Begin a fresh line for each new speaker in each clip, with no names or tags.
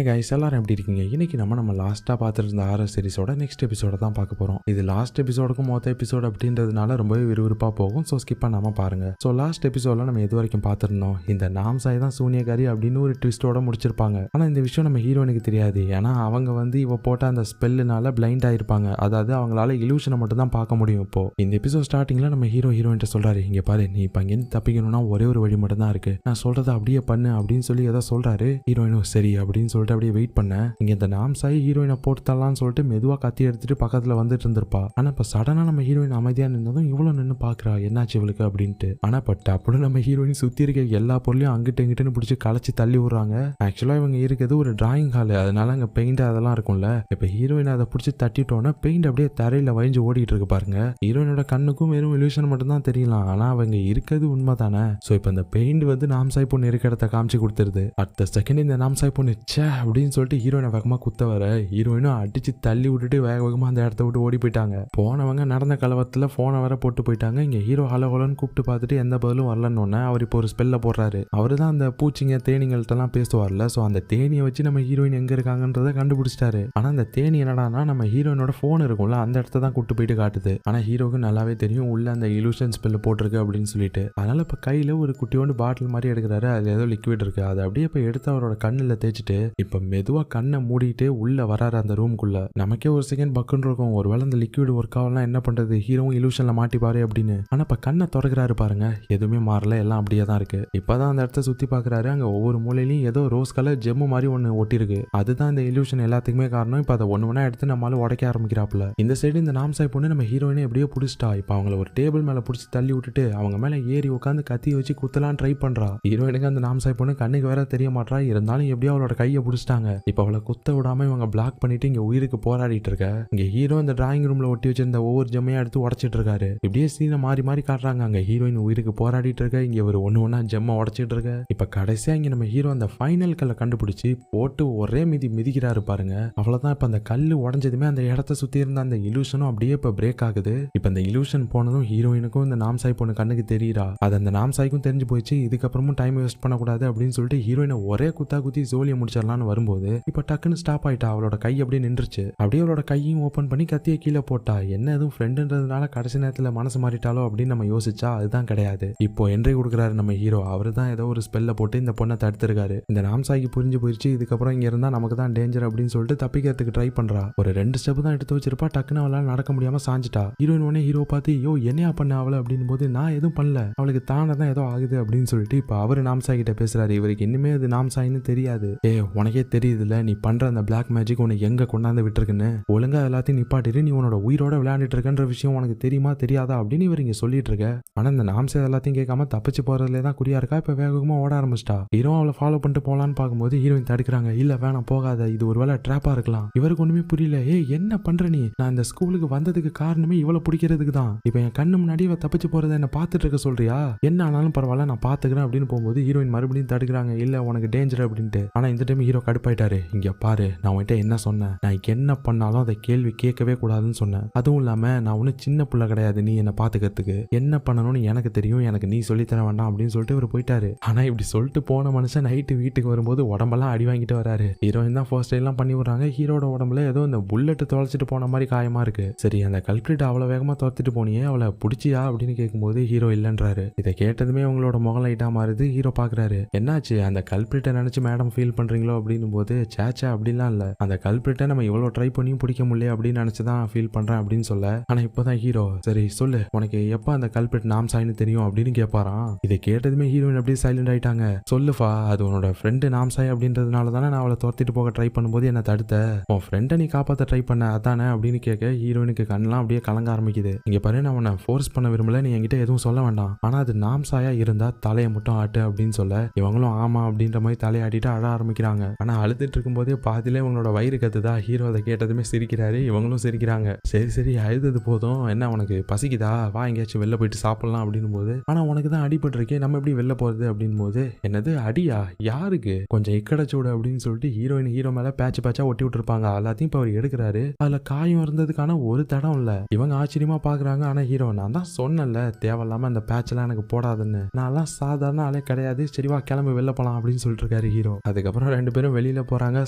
Guys எல்லாரும் எப்படி இருக்கீங்க? இன்னைக்கு நம்ம லாஸ்ட்டாக பார்த்துட்டு இருந்த ஆர்எஸ் சீரிஸோட நெக்ஸ்ட் எபிசோட தான் பார்க்க போகிறோம். இது லாஸ்ட் எபிசோடுக்கும் மொத்த எபிசோட் அப்படின்றதுனால ரொம்பவே விறுவிறுப்பாக போகும். ஸோ ஸ்கிப் பண்ணாமல் பாருங்க. ஸோ லாஸ்ட் எபிசோடில் நம்ம எது வரைக்கும் பார்த்துருந்தோம், இந்த நாம்சாய் தான் சூனியகாரி அப்படின்னு ஒரு ட்விஸ்டோட முடிச்சிருப்பாங்க. ஆனால் இந்த விஷயம் நம்ம ஹீரோனுக்கு தெரியாது. ஏன்னா அவங்க இவ போட்ட அந்த ஸ்பெல்லுனால பிளைண்ட் ஆயிருப்பாங்க. அதாவது அவங்களால இலூஷனை மட்டும் தான் பார்க்க முடியும். இப்போ இந்த எபிசோட் ஸ்டார்டிங்ல நம்ம ஹீரோயின்ட்ட சொல்றாரு, இங்க பாரு, நீ இப்போ அங்கேருந்து தப்பிக்கணும்னா ஒரே ஒரு வழி மட்டும் தான் இருக்கு, நான் சொல்றதை அப்படியே பண்ணு அப்படின்னு சொல்லி ஏதோ சொல்றாரு. ஹீரோயினும் சரி அப்படின்னு சொல்லிட்டு அப்படியே வெயிட் பண்ண இங்க இந்த நாம்சாய் ஹீரோயினை போட்டு தரலான்னு சொல்லிட்டு மெதுவா கத்தி எடுத்துட்டு பக்கத்துல வந்துட்டு இருந்திருப்பா. ஆனா இப்ப சடனா நம்ம ஹீரோயின் அமைதியா நின்னதும் இவ்வளவு நின்று பாக்குறா, என்னாச்சு இவளுக்கு அப்படின்ட்டு. ஆனா பட் அப்படி நம்ம ஹீரோயின் சுத்தி இருக்க எல்லா பொருளையும் அங்கிட்டு இங்கிட்டுன்னு பிடிச்சி களைச்சி தள்ளி விடுறாங்க. ஆக்சுவலா இவங்க இருக்கிறது ஒரு டிராயிங் ஹால், அதனால அங்க பெயிண்ட் அதெல்லாம் இருக்கும்ல. இப்ப ஹீரோயின் அதை பிடிச்சி தட்டிட்டோன்னா பெயிண்ட் அப்படியே தரையில வழிஞ்சு ஓடிட்டு இருக்கு பாருங்க. ஹீரோயினோட கண்ணுக்கும் வெறும் இல்யூஷன் மட்டும் தான் தெரியலாம், ஆனா அவங்க இருக்கிறது உண்மைதானே. சோ இப்ப இந்த பெயிண்ட் நாம்சாய் பொண்ணு இருக்க இடத்த காமிச்சு கொடுத்துருது. அடுத்த செகண்ட் இந்த நாம்சாய் பொண்ணு ச்சே அப்படின்னு சொல்லிட்டு ஹீரோயினை வேகமா குத்த வர ஹீரோயினும் அடிச்சு தள்ளி விட்டுட்டு வேக வேகமா அந்த இடத்த விட்டு ஓடி போயிட்டாங்க. போனவங்க நடந்த கலவரத்துல போனை வர போட்டு போயிட்டாங்க. இங்க ஹீரோ ஹலோ ஹலோன்னு கூப்பிட்டு பார்த்துட்டு எந்த பதிலும் வரலன்னு அவர் இப்போ ஒரு ஸ்பெல்ல போடுறாரு. அவரு தான் அந்த பூச்சிங்க தேனிங்கள்ட்ட எல்லாம் பேசுவார்ல. சோ அந்த தேனியை வச்சு நம்ம ஹீரோயின் எங்க இருக்காங்கன்றத கண்டுபிடிச்சிட்டாரு. ஆனா அந்த தேனி என்னடானா நம்ம ஹீரோயினோட போன் இருக்கும்ல, அந்த இடத்த தான் கூப்பிட்டு போயிட்டு காட்டுது. ஆனா ஹீரோக்கு நல்லாவே தெரியும் உள்ள அந்த இலூஷன் ஸ்பெல் போட்டிருக்கு அப்படின்னு சொல்லிட்டு. அதனால இப்ப கையில ஒரு குட்டியோண்டு பாட்டில் மாதிரி எடுக்கிறாரு. அதுல ஏதோ லிக்விட் இருக்கு. அதை அப்படியே இப்ப எடுத்து அவரோட கண்ணுல தேய்ச்சிட்டு இப்ப மெதுவா கண்ணை மூடிட்டு உள்ள வராரு அந்த ரூம்குள்ள. நமக்கே ஒரு செகண்ட் பக்குன்னு இருக்கும், ஒருவேளை அந்த லிக்விட் ஒர்க் ஆகலாம் என்ன பண்றது, ஹீரோவும் இலூஷன்ல மாட்டிப்பாரு அப்படின்னு. ஆனா இப்ப கண்ணை திறக்கிறாரு பாருங்க, எதுவுமே மாறல, எல்லாம் அப்படியே தான் இருக்கு. இப்பதான் அந்த இடத்த சுத்தி பாக்குறாரு. அங்க ஒவ்வொரு மூலையிலயும் ஏதோ ரோஸ் கலர் ஜெம்மு மாதிரி ஒண்ணு ஒட்டிருக்கு. அதுதான் இந்த இலூஷன் எல்லாத்துக்குமே காரணம். இப்ப அதை ஒண்ணு எடுத்து நம்மளால உடைக்க ஆரம்பிக்கிறாப்புல. இந்த சைடு இந்த நாம்சாய் பொண்ணு நம்ம ஹீரோயினை எப்படியோ புடிச்சிட்டா. இப்ப அவங்கள ஒரு டேபிள் மேல புடிச்சு தள்ளி விட்டுட்டு அவங்க மேல ஏறி உட்காந்து கத்தி வச்சு குத்தலாம் ட்ரை பண்றா. ஹீரோயினுக்கு அந்த நாம்சாய் பொண்ணு கண்ணுக்கு வேற தெரிய மாட்டா. இருந்தாலும் எப்படியோ அவளோட கையை புடிச்சிட்டாங்க. இப்ப அவளை குத்த விடாம இவங்க பிளாக் பண்ணிட்டு இங்க உயிருக்கு போராடிட்டு இருக்க. இங்க ஹீரோ இந்த டிராயிங் ரூம்ல ஒட்டி வச்சிருந்த ஒவ்வொரு ஜெம்மையா எடுத்து உடைச்சிட்டு இருக்காரு. இப்படியே சீனை மாறி மாறி காட்டுறாங்க. அங்க ஹீரோயின் உயிருக்கு போராடிட்டு இருக்க, இங்க ஒரு ஒண்ணா ஜெம்மை உடைச்சிட்டு இருக்க. இப்ப கடைசியா இங்க நம்ம ஹீரோ அந்த ஃபைனல் கல்லை கண்டுபிடிச்சு போட்டு ஒரே மிதிக்கிறாரு பாருங்க. அவ்வளவுதான். இப்ப அந்த கல்லு உடஞ்சதுமே அந்த இடத்த சுத்தி இருந்த அந்த இலூஷனும் அப்படியே இப்ப பிரேக் ஆகுது. இப்ப அந்த இலூஷன் போனதும் ஹீரோயினுக்கும் இந்த நாம்சாய் பொண்ணு கண்ணுக்கு தெரியுறா. அது அந்த நாம்சாய்க்கும் தெரிஞ்சு போயிடுச்சு. இதுக்கப்புறமும் டைம் வேஸ்ட் பண்ணக்கூடாது அப்படின்னு சொல்லிட்டு ஹீரோயினை ஒரே குத்தி ஜோலியை முடிச்சிடலான்னு வரும்போது இப்ப டக்குன்னு ஸ்டாப் ஆயிட்டா. அவளோட கை அப்படியே நின்றுச்சு. அப்படியே அவளோட கையும் ஓபன் பண்ணி கத்தியை கீழே போட்டா. என்ன எதுவும் ஃப்ரெண்டுன்றதுனால கடைசி நேரத்துல மனசு மாறிட்டாலோ அப்படின்னு நம்ம யோசிச்சா அதுதான் கிடையாது. இப்போ என்ட்ரி கொடுக்குறாரு நம்ம ஹீரோ. அவரு தான் ஏதோ ஒரு ஸ்பெல்ல போட்டு இந்த பொண்ணை தடுத்திருக்காரு. இந்த நாம்சாய்க்கு புரிஞ்சு போயிடுச்சு, இதுக்கப்புறம் இங்க இருந்தா நமக்கு தான் டேஞ்சர் அப்படின்னு சொல்லிட்டு தப்பிக்கிறதுக்கு ட்ரை பண்றா. ஒரு 2 ஸ்டெப் தான் எடுத்து வச்சிருப்பா. டக்குன்னு அவளால நடக்க முடியாம சாஞ்சிட்டா. ஹீரோயின் உடனே ஹீரோ பார்த்து, யோ என்னையா பண்ண அவளை அப்படின்னு போது, நான் எதுவும் பண்ணல, அவளுக்கு தானே தான் ஏதோ ஆகுது அப்படின்னு சொல்லிட்டு இப்ப அவரு நாம்சாய் கிட்ட பேசுறாரு. இவருக்கு இன்னுமே அது நாம்சாய்னு தெரியாது. உனக்கே தெரியுதுல்ல, நீ பண்ற அந்த பிளாக் மேஜிக் உன்னை எங்க கொண்டாந்து விட்டுருக்குன்னு, ஒழுங்கா எல்லாத்தையும் நிப்பாட்டிட்டு நீ உன்னோட உயிரோட விளையாண்டுட்டு இருக்கன்ற விஷயம் உனக்கு தெரியுமா தெரியாதா அப்படின்னு இவர் இங்க சொல்லிட்டு இருக்க. ஆனா இந்த நாம்சை எல்லாத்தையும் கேட்காம தப்பிச்சு போறதுல தான் குறியா இருக்கா. இப்ப வேகமா ஓட ஆரம்பிச்சிட்டா. ஹீரோ அவளை ஃபாலோ பண்ணிட்டு போலான்னு பார்க்கும்போது ஹீரோயின் தடுக்கிறாங்க. இல்ல வேணாம் போகாத, இது ஒருவேளை ட்ராப்பா இருக்கலாம். இவருக்கு ஒண்ணுமே புரியல. என்ன பண்ற நீ, நான் இந்த ஸ்கூலுக்கு வந்ததுக்கு காரணமே இவளை பிடிக்கிறதுக்கு தான். இப்ப என் கண்ணு முன்னாடி இவ தப்பிச்சு போறதை என்ன பாத்துட்டு இருக்க சொல்றியா, என்ன ஆனாலும் பரவாயில்ல நான் பாத்துக்கிறேன் அப்படின்னு போகும்போது ஹீரோயின் மறுபடியும் தடுக்கிறாங்க. இல்ல உனக்கு டேஞ்சர் அப்படின்ட்டு. ஆனா இந்த டைம் ஹீரோ கடுப்பாயிட்டாரு. இங்க பாரு, நான் உன்கிட்ட என்ன சொன்னேன், நான் என்ன பண்ணாலும் அதை கேள்வி கேட்கவே கூடாதுன்னு சொன்னேன். அதுவும் இல்லாம நான் ஒன்னும் சின்ன பிள்ளை கிடையாது நீ என்ன பாத்துக்கிறதுக்கு, என்ன பண்ணணும்னு எனக்கு தெரியும், எனக்கு நீ சொல்லித்தர வேண்டாம் அப்படின்னு சொல்லிட்டு இவர் போயிட்டாரு. ஆனா இப்படி சொல்லிட்டு போன மனுஷன் நைட்டு வீட்டுக்கு வரும்போது உடம்பெல்லாம் அடி வாங்கிட்டு வராரு. ஹீரோயின் தான் ஃபர்ஸ்ட் எல்லாம் பண்ணி விடுறாங்க. ஹீரோட உடம்புல ஏதோ இந்த புல்லட் தொலைச்சிட்டு போன மாதிரி காயமா இருக்கு. சரி, அந்த கல்பிரிட் அவ்வளவு வேகமா துரத்திட்டு போனியே, அவளை பிடிச்சியா அப்படின்னு கேட்கும்போது ஹீரோ இல்லன்றாரு. இதை கேட்டதுமே அவங்களோட முகம் லைட்டா மாறுது. ஹீரோ பாக்குறாரு, என்னாச்சு, அந்த கல்பிரிட்டை நினைச்சு மேடம் ஃபீல் பண்றீங்களோ அப்படின்னு போது, சேச்சா அப்படிலாம் இல்ல, அந்த கல்பிரிட்டை நம்ம இவ்வளவு ட்ரை பண்ணியும் பிடிக்க முடியல அப்படின்னு நினைச்சுதான் ஃபீல் பண்றேன் அப்படின்னு சொல்ல. ஆனா இப்பதான் ஹீரோ, சரி சொல்லு, உனக்கு எப்ப அந்த கல்பிரிட் நாம்சாய்னு தெரியும் அப்படின்னு கேட்பாராம். இதை கேட்டதுமே ஹீரோயின் அப்படியே சைலண்ட் ஆயிட்டாங்க. சொல்லுஃபா, அது உன்னோட ஃப்ரெண்டு நாம்சாய் அப்படின்றதுனால தானே நான் அவளை துரத்திட்டு போக ட்ரை பண்ணும்போது என்ன தடுத்த, உன் ஃப்ரெண்டை நீ காப்பாத்த ட்ரை பண்ண அதானே அப்படின்னு கேட்க ஹீரோயினுக்கு கண்ணெல்லாம் அப்படியே கலங்க ஆரம்பிக்குது. இங்க பாரு, நான் உன்னை ஃபோர்ஸ் பண்ண விரும்பல, நீ என்கிட்ட எதுவும் சொல்ல வேண்டாம், ஆனா அது நாம்சாயா இருந்தா தலையை மட்டும் ஆட்டு அப்படின்னு சொல்ல இவங்களும் ஆமா அப்படின்ற மாதிரி தலையாட்டிட்டு அழ ஆரம்பிக்கிறாங்க. ஆனா அழுதுட்டு இருக்கும் போதே பாதியில இவங்களோட வயிறு கத்துதா. ஹீரோ அதை கேட்டதுமே சிரிக்கிறாரு. இவங்களும் சிரிக்கிறாங்க. சரி சரி அழுதது போதும், என்ன உனக்கு பசிக்குதா, வா எங்கேயாச்சும் வெளில போயிட்டு சாப்பிடலாம் அப்படின்னு போது, ஆனா உனக்கு தான் அடிபட்டு இருக்கே, நம்ம எப்படி வெளில போறது அப்படின்னு போது, என்னது அடியா, யாருக்கு, கொஞ்சம் இக்கடச்சூடு அப்படின்னு சொல்லிட்டு ஹீரோயின் ஹீரோ மேல பேட்சா ஒட்டி விட்டுருப்பாங்க. எல்லாத்தையும் இப்ப அவர் எடுக்கிறாரு. அதுல காயம் இருந்ததுக்கான ஒரு தடம் இல்ல. இவங்க ஆச்சரியமா பாக்குறாங்க. ஆனா ஹீரோ, நான் தான் சொன்னல தேவையில்லாம அந்த பேட்ச் எல்லாம் எனக்கு போடாதுன்னு, நான் எல்லாம் சாதாரண ஆளே கிடையாது, சரிவா கிளம்பி வெளில போலாம் அப்படின்னு சொல்லிட்டு இருக்காரு ஹீரோ. அதுக்கப்புறம் 2 பேரும் பேரும் வெளியில போறாங்க,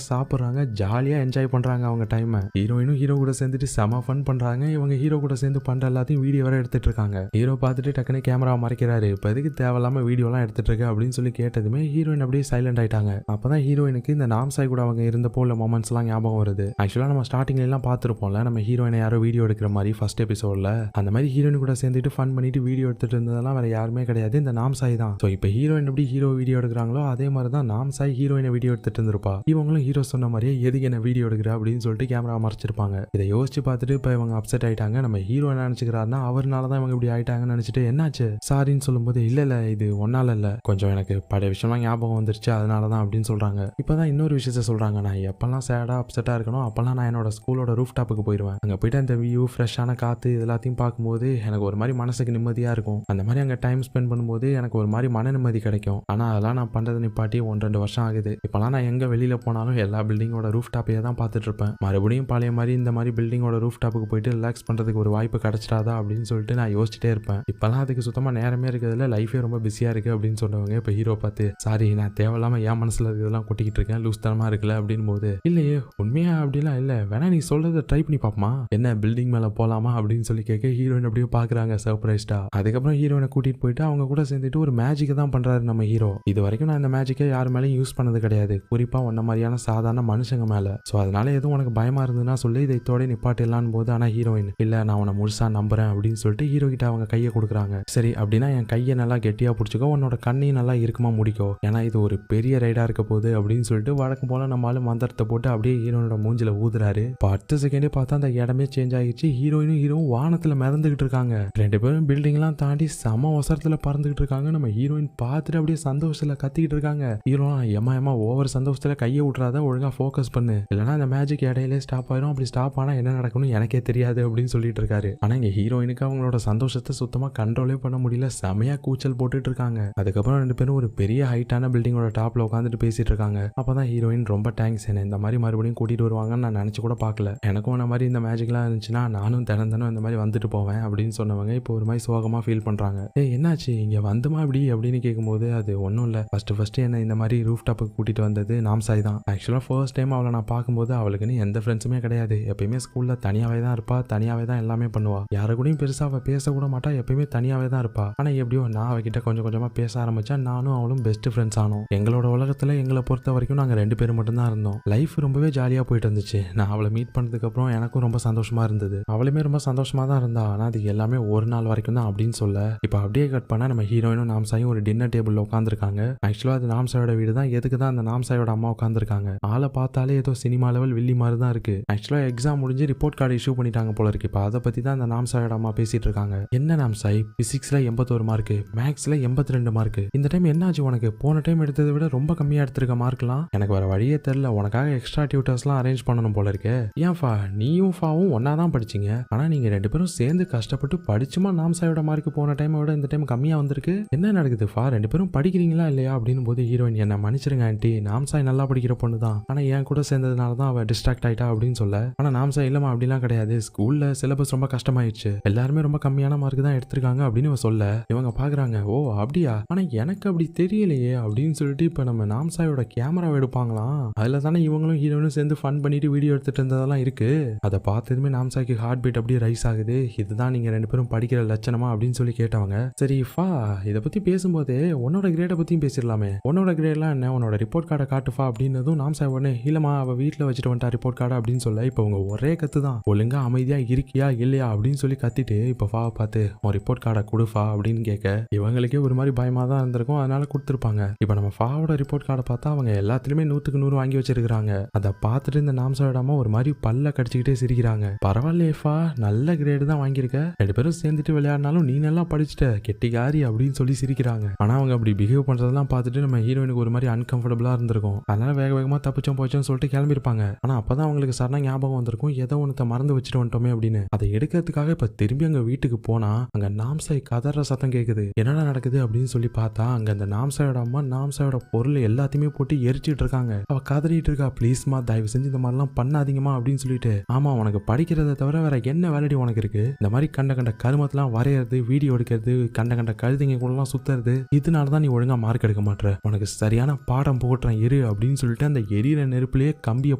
சாப்பிடுறாங்க, ஜாலியா என்ஜாய் பண்றாங்க அவங்க டைம். ஹீரோயினும் ஹீரோ கூட சேர்ந்துட்டு செம ஃபன் பண்றாங்க. இவங்க ஹீரோ கூட சேர்ந்து பண்ற எல்லாத்தையும் வீடியோ வர எடுத்துட்டு இருக்காங்க. ஹீரோ பார்த்துட்டு டக்குனு கேமரா மறைக்கிறாரு. இப்ப எதுக்கு தேவையில்லாம வீடியோ எல்லாம் எடுத்துட்டு இருக்க அப்படின்னு சொல்லி கேட்டதுமே ஹீரோயின் அப்படியே சைலண்ட் ஆயிட்டாங்க. அப்பதான் ஹீரோயினுக்கு இந்த நாம்சாய் கூட அவங்க இருந்த போல மொமெண்ட்ஸ் எல்லாம் ஞாபகம் வருது. ஆக்சுவலா நம்ம ஸ்டார்டிங்ல எல்லாம் பார்த்திருப்போம்ல, நம்ம ஹீரோயினை யாரோ வீடியோ எடுக்கிற மாதிரி ஃபர்ஸ்ட் எபிசோட்ல. அந்த மாதிரி ஹீரோயின் கூட சேர்ந்துட்டு ஃபன் பண்ணிட்டு வீடியோ எடுத்துட்டு இருந்ததெல்லாம் வேற யாருமே கிடையாது, இந்த நாம்சாய் தான். சோ இப்போ ஹீரோயின் எப்படி ஹீரோ வீடியோ எடுக்கிறாங்களோ அதே மாதிரி தான் நாம்சாய் ஹீரோயினை வீடியோ எடுத்துட்டு இருந்திருப்பா. இவங்களும் ஹீரோ சொன்ன மாதிரியே எதுக்கு என்ன வீடியோ எடுக்கிற அப்படின்னு சொல்லிட்டு கேமரா மறைச்சிருப்பாங்க. இதை யோசிச்சு பார்த்துட்டு இப்போ இவங்க அப்செட் ஆயிட்டாங்க. நம்ம ஹீரோ என்ன நினைச்சுக்கிறாருன்னா அவர்னால தான் இவங்க இப்படி ஆயிட்டாங்கன்னு நினைச்சிட்டு என்னாச்சு சாரின்னு சொல்லும்போது இல்ல இது ஒன்னால இல்ல, கொஞ்சம் எனக்கு பழைய விஷயம்லாம் ஞாபகம் வந்துருச்சு அதனாலதான் அப்படின்னு சொல்றாங்க. இப்பதான் இன்னொரு விஷயத்த சொல்றாங்க, நான் எப்பெல்லாம் சேடா அப்செட்டா இருக்கணும் அப்பெல்லாம் நான் என்னோட ஸ்கூலோட ரூஃப் டாப்புக்கு போயிடுவேன். அங்க போயிட்டு அந்த வியூ, ஃப்ரெஷ்ஷான காத்து எல்லாத்தையும் பார்க்கும்போது எனக்கு ஒரு மாதிரி மனசுக்கு நிம்மதியா இருக்கும். அந்த மாதிரி அங்க டைம் ஸ்பெண்ட் பண்ணும்போது எனக்கு ஒரு மாதிரி மன நிம்மதி கிடைக்கும். ஆனா அதெல்லாம் நான் பண்றது நிப்பாட்டி 1-2 வருஷம் ஆகுது. இப்பெல்லாம் நான் எங்க வெளியில போனாலும் எல்லா பில்டிங்கோட ரூஃப் டாப்பையே தான் பார்த்துட்டு இருப்பேன். மறுபடியும் பழைய மாதிரி இந்த மாதிரி பில்டிங்கோட ரூஃப் டாப்புக்கு போயிட்டு ரிலாக்ஸ் பண்றதுக்கு ஒரு வாய்ப்பு கிடைச்சிடாதா அப்படின்னு சொல்லிட்டு நான் யோசிச்சுட்டே இருப்பேன். இப்பெல்லாம் அதுக்கு சுத்தமா நேரமே இருக்கிறதுல, லைஃபே ரொம்ப பிஸியா இருக்கு அப்படின்னு சொன்னவங்க இப்ப ஹீரோ பார்த்து சாரி நான் தேவையில்லாம என் மனசுல இருக்கிறதெல்லாம் கொட்டிக்கிட்டு இருக்கேன், லூஸ் தனமா இருக்குல்ல அப்படின்னு போது இல்லையே உண்மையா அப்படிலாம் இல்ல, வேணா நீ சொல்றதை ட்ரை பண்ணி பாப்போமா, என்ன பில்டிங் மேல போலாமா அப்படின்னு சொல்லி கேட்க ஹீரோயின் அப்படியே பாக்குறாங்க சர்ப்ரைஸ்டா. அதுக்கப்புறம் ஹீரோயினை கூட்டிட்டு போயிட்டு அவங்க கூட சேர்ந்துட்டு ஒரு மேஜிக் தான் பண்றாரு நம்ம ஹீரோ. இது வரைக்கும் நான் இந்த மேஜிக்கை யார் மேலேயும் யூஸ் பண்ணது கிடையாது, குறிப்பா உன்ன மாதிரியான சாதாரண மனுஷங்க மேல. சோ அதனால எதுவும் உனக்கு பயமா இருந்ததுன்னா சொல்லி இதை இதோட நிப்பாட்டிடலான்னு போது ஆனா ஹீரோயின் இல்ல நான் உன்னை முழுசா நம்புறேன் அப்படின்னு சொல்லிட்டு ஹீரோ கிட்ட அவங்க கையை கொடுக்குறாங்க. சரி அப்படின்னா என் கையை நல்லா கெட்டியா பிடிச்சிக்கோ, உன்னோட கண்ணையும் நல்லா இருக்குமா முடிக்கோ, ஏன்னா இது ஒரு பெரிய ரைடா இருக்க போகுது அப்படின்னு சொல்லிட்டு வழக்கம் போல நம்மளால மந்திரத்தை போட்டு அப்படியே ஹீரோனோட மூஞ்சில ஊதுறாரு. 10 செகண்டே பார்த்தா அந்த இடமே சேஞ்ச் ஆகிடுச்சு. ஹீரோயினும் ஹீரோவும் வானத்துல மிதந்துகிட்டு இருக்காங்க. 2 பேரும் பில்டிங் எல்லாம் தாண்டி சம அவசரத்துல பறந்துகிட்டு இருக்காங்க. நம்ம ஹீரோயின் பார்த்துட்டு அப்படியே சந்தோஷத்துல கத்திக்கிட்டு இருக்காங்க. ஹீரோ ஏமா ஓவர் சந்தோஷத்துல கையை விட்டுறாத, ஒழுங்கா ஃபோக்கஸ் பண்ணு, இல்லைன்னா அந்த மேஜிக் இடையிலே ஸ்டாப் ஆயிரும், அப்படி ஸ்டாப் ஆனா என்ன நடக்கணும் எனக்கே தெரியாது அப்படின்னு சொல்லிட்டு இருக்காரு. ஆனா இங்க ஹீரோயினுக்கு அவங்களோட சந்தோஷத்தை சுத்தமா கண்ட்ரோலே பண்ண முடியல, செமையா கூச்சல் போட்டுட்டு இருக்காங்க. அதுக்கப்புறம் 2 பேரும் ஒரு பெரிய ஹைட்டான பில்டிங்கோட டாப்ல உட்காந்துட்டு பேசிட்டு இருக்காங்க. அப்பதான் ஹீரோயின் ரொம்ப தேங்க்ஸ், என்ன இந்த மாதிரி மறுபடியும் கூட்டிட்டு வருவாங்கன்னு நான் நினைச்சு கூட பார்க்கல, எனக்கும் அந்த மாதிரி இந்த மேஜிக்லாம் இருந்துச்சுன்னா நானும் தினம் இந்த மாதிரி வந்துட்டு போவேன் அப்படின்னு சொன்னவங்க இப்போ ஒரு மாதிரி சோகமா ஃபீல் பண்றாங்க. என்னாச்சு இங்க வந்துமா இப்படி அப்படின்னு கேட்கும்போது அது ஒன்றும் இல்லை, ஃபர்ஸ்ட் என்ன இந்த மாதிரி ரூஃப் டாப்புக்கு கூட்டிட்டு வந்தது நாம்சாய் தான். ஆக்சுவலாக ஃபர்ஸ்ட் டைம் அவளை நான் பார்க்கும்போது அவளுக்குன்னு எந்த ஃப்ரெண்ட்ஸுமே கிடையாது, எப்பயுமே ஸ்கூல்ல தனியாவே தான் இருப்பா, தனியாவே தான் எல்லாமே பண்ணுவா, யாரு கூடயும் பெருசா அவள் பேசக்கூட மாட்டா, எப்பயுமே தனியாவே தான் இருப்பா. ஆனா எப்படியோ நான் அவகிட்ட கொஞ்சம் கொஞ்சமா பேச ஆரம்பிச்சா நானும் அவளும் பெஸ்ட் ஃப்ரெண்ட்ஸ் ஆனோம். எங்களோட உலகத்துல எங்களை பொறுத்த வரைக்கும் நாங்க 2 பேரும் மட்டும் தான் இருந்தோம். லைஃப் ரொம்பவே ஜாலியா போயிட்டு இருந்துச்சு. நான் அவளை மீட் பண்ணதுக்கு அப்புறம் எனக்கும் ரொம்ப சந்தோஷமா இருந்தது, அவளுமே ரொம்ப சந்தோஷமா தான் இருந்தா. ஆனா அது எல்லாமே ஒரு நாள் வரைக்கும் தான் அப்படின்னு சொல்ல இப்ப அப்படியே கட் பண்ணா நம்ம ஹீரோயினும் நாம்சாயும் ஒரு டின்னர் டேபிள்ல உட்காந்துருக்காங்க. ஆக்சுவலா அது நாம்சாயோட வீடு தான். எதுக்கு தான் அந்த நாம்சாயோட அம்மா உட்காந்துருக்காங்க, ஆளை பார்த்தாலே ஏதோ சினிமா லெவல் வில்லி மாதிரி தான் இருக்கு. ஆக்சுவலா எக்ஸாம் முடிஞ்சு ரிப்போர்ட் கார்டு இஷ்யூ பண்ணிட்டாங்க போல இருக்கு. இப்ப அதை பத்தி தான் அந்த நாம்சாயோட அம்மா பேசிட்டு இருக்காங்க. என்ன நாம்சாய், பிசிக்ஸ்ல 81 மார்க், மேக்ஸ்ல 82 மார்க், இந்த டைம் என்னாச்சு உனக்கு, போன டைம் எடுத்ததை விட ரொம்ப கம்மியா எடுத்திருக்க மார்க்லாம், எனக்கு வர வழியே தெரியல, உனக்காக எக்ஸ்ட்ரா டியூட்டர்ஸ்லாம் அரேஞ்ச் பண்ணணும் போல இருக்கு. ஏன்ஃபா நீயும் ஃபாவும் ஒன்னா தான் படிச்சீங்க, ஆனா நீங்க 2 பேரும் சேர்ந்து கஷ்டப்பட்டு படிச்சுமா நாம்சாயோட மார்க் போன டைமை விட இந்த டைம் கம்மியா வந்திருக்கு, என்ன நடக்குது ஃபா, 2 பேரும் படிக்கிறீங்களா இல்லையா அப்படின்னு போது ஹீரோயின் என்ன மன்னிச்சிருங்க ஆண்டி, நாம்சாய் நல்லா படிக்கிற பொண்ணு தான், ஆனா என் கூட சேர்ந்ததுனால தான் அவ டிஸ்ட்ராக்ட் ஆயிட்டா அப்படின்னு சொல்ல, ஆனா நாம்சாய் இல்லமா அப்படிலாம் கிடையாது, ஸ்கூல்ல சிலபஸ் ரொம்ப கஷ்டமாயிடுச்சு, எல்லாருமே ரொம்ப கம்மியான மார்க் தான் எடுத்திருக்காங்க அப்படின்னு சொல்ல இவங்க பாக்குறாங்க. ஓ அப்படியா, ஆனா எனக்கு அப்படி தெரியலையே அப்படின்னு சொல்லிட்டு இப்ப நம்ம நாம்சாயோட கேமரா எடுப்பாங்களாம், அதுல தானே இவங்களும் ஹீரோனும் சேர்ந்து ஃபன் பண்ணிட்டு வீடியோ எடுத்துட்டு இருந்ததெல்லாம் இருக்கு. அதை பார்த்ததுமே நாம்சாய்க்கு ஹார்ட் பீட் அப்படியே ரைஸ் ஆகுது. இதுதான் நீங்க 2 பேரும் படிக்கிற லட்சணமா அப்படின்னு சொல்லி கேட்டவங்க. சரி ஃபா இதை பத்தி பேசும்போது உன்னோட கிரேடை பத்தியும் பேசிடலாமே, உன்னோட கிரேட்லாம் என்ன, உன்னோட ரிப்போர்ட் கார்டை காட்டுஃபா அப்படின்னதும் நாம்சாய் உடனே இல்லமா அவ வீட்டுல வச்சுட்டு வந்துட்டா ரிப்போர்ட் கார்டு அப்படின்னு சொல்ல இப்ப உங்க ஒரே கத்து தான், ஒழுங்கா அமைதியா இருக்கியா இல்லையா அப்படின்னு சொல்லி கத்திட்டு இப்ப ஃபா பார்த்து உன் ரிப்போர்ட் கார்டை கொடுஃபா அப்படின்னு கேட்க இவங்களுக்கே ஒரு மாதிரி பயமா தான் இருந்திருக்கும், அதனால கொடுத்துருப்பாங்க. இப்ப நம்ம ஃபாவோட ரிப்போர்ட் கார்டை பார்த்தா அவங்க எல்லாத்துலயுமே 100க்கு 100 வாங்கி வச்சிருக்காங்க. அதை பார்த்துட்டு இந்த நாம்சாயோடாம ஒரு மாதிரி பல்ல கடிச்சுக்கிட்டே சிரிக்கிறாங்க. பரவாயில்லையே ஃபா, நல்ல கிரேடு தான் வாங்கியிருக்க, 2 பேரும் சேர்ந்துட்டு விளையாடினாலும் நீ நல்லா படிச்சுட்ட கெட்டிகாரி அப்படின்னு சொல்லி சிரிக்கிறாங்க. ஆனா அவங்க அப்படி பிஹேவ் பண்றதெல்லாம் பார்த்துட்டு நம்ம ஹீரோயினுக்கு ஒரு மாதிரி அன்கம்ஃபர்டபுளா இருந்திருக்கும், அதனால வேக வேகமா தப்பிச்சோம் போச்சோன்னு சொல்லிட்டு கிளம்பிருப்பாங்க. ஆனா அப்பதான் அவங்களுக்கு சரணா ஞாபகம் வந்திருக்கும், ஏதோ ஒன்னத்தை மறந்து வச்சுட்டு வந்துட்டோமே அப்படின்னு. அதை எடுக்கிறதுக்காக இப்ப திரும்பி அங்க வீட்டுக்கு போனா அங்க நாம்சாய் கதற சத்தம் கேக்குது. என்னடா நடக்குது அப்படின்னு சொல்லி பார்த்தா அங்க அந்த நாம்சாயோட அம்மா நாம்சாயோட பொருள் எல்லாத்தையுமே போட்டு எரிச்சிட்டு இருக்காங்க. அவ கதறிட்டு இருக்கா, ப்ளீஸ்மா தயவு செஞ்சு இந்த மாதிரிலாம் பண்ணாதீங்கம்மா அப்படின்னு சொல்லிட்டு. ஆமா உனக்கு படிக்கிறத தவிர வேற என்ன வேலைடி உனக்கு இருக்கு, இந்த மாதிரி கண்ட கருமத்தெல்லாம் வரையறது, வீடியோ எடுக்கிறது, கண்ட கழுதைங்க கூட எல்லாம் சுத்துறது, இதனாலதான் நீ ஒழுங்கா மார்க் எடுக்க மாட்டற, உனக்கு சரியான பாடம் போட்டுறேன் இரு அப்படின்னு சொல்லிட்டு அந்த எரியிற நெருப்புலயே கம்பிய